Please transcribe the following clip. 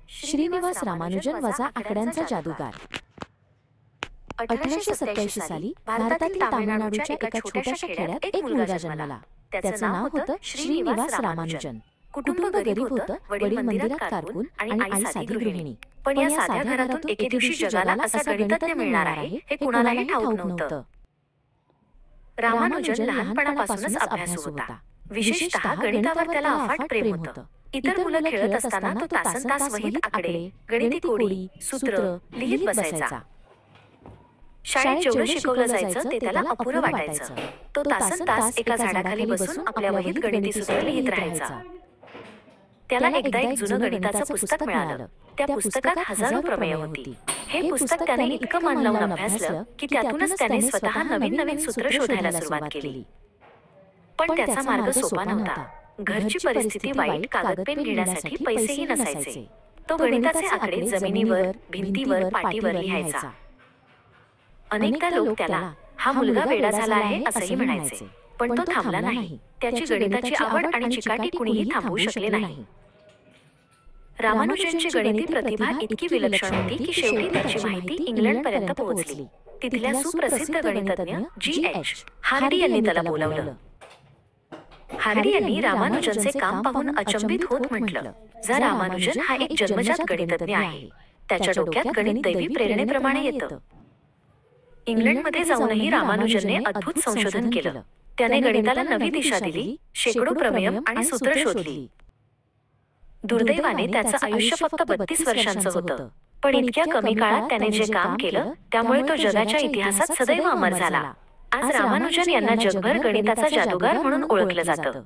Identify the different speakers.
Speaker 1: श्रीनिवास रामानुजन वजा आकड्यांचा जादूगार। 1887 साली भारतातील तामिळनाडूच्या एका छोट्याशा खेड्यात एक मुलगा जन्मला। त्याचं नाव होतं श्रीनिवास रामानुजन। कुटुंब गरीब होतं, वडील मंदिरात कारकून आणि आई साधी गृहिणी। पण या साध्या घरातून एके दिवशी जगाला असा गणितज्ञ मिळणार आहे हे कुणालाही ठाऊक नव्हतं। रामानुजन लहानपणापासूनच अभ्यासू होता। विशेषतः गणितावर त्याला अफाट प्रेम होतं। इतर मुलं खेळत असताना तो तासनतास वहीत आकडे, गणिती कोडी, सूत्र लिहित बसायचा। शाळेत जेवढं शिकवलं जायचं ते त्याला अपुरं वाटायचं। तो तासनतास एका झाडाखाली बसून आपल्या वहीत गणिती सूत्र लिहित राहायचा। त्याला एकदा एक जुनं गणिताचं पुस्तक मिळालं। त्या पुस्तकात हजारो प्रमेय होती। हे पुस्तक त्याने इतकं मन लावून अभ्यासलं की त्यातूनच त्याने स्वतः नवीन नवीन सूत्र शोधायला सुरुवात केली। पण त्याचा मार्ग सोपा नव्हता। घरची परिस्थिती वाईट, कागद पेन घेण्यासाठी पैसेही नसायचे। तो गणिताचे आकडे जमिनीवर, भिंतीवर, पाटीवर लिहायचा। अनेकदा लोक त्याला हा मुलगा वेडा झाला आहे असंही म्हणायचे, पण तो थांबला नाही। त्याची गणिताची आवड आणि चिकाटी कुणीही थांबवू शकले नाही। रामानुजनची गणिती प्रतिभा इतकी विलक्षण होती की शेवटी त्याची माहिती इंग्लंडपर्यंत पोहोचली। तिथल्या सुप्रसिद्ध गणितज्ञ G.H. हार्डी यांनी त्याला बोलावलं। हार्डी यांनी रामानुजनचे काम पाहून अचंबित होत म्हटलं, "जर रामानुजन हा एक जन्मजात गणितज्ञ आहे, त्याच्या डोक्यात गणित दैवी प्रेरणेप्रमाणे येतं." इंग्लंडमध्ये जाऊनही रामानुजनने अद्भुत संशोधन केलं। त्याने गणिताला नवी दिशा दिली, शेकडो प्रमेय आणि सूत्र शोधली। दुर्दैवाने त्याचं आयुष्य फक्त 32 वर्षांचं होतं। पण इतक्या कमी काळात त्याने जे काम केलं त्यामुळे तो जगाच्या इतिहासात सदैव अमर झाला। आज रामानुजन यांना जगभर गणिताचा जादूगार म्हणून ओळखलं जातं।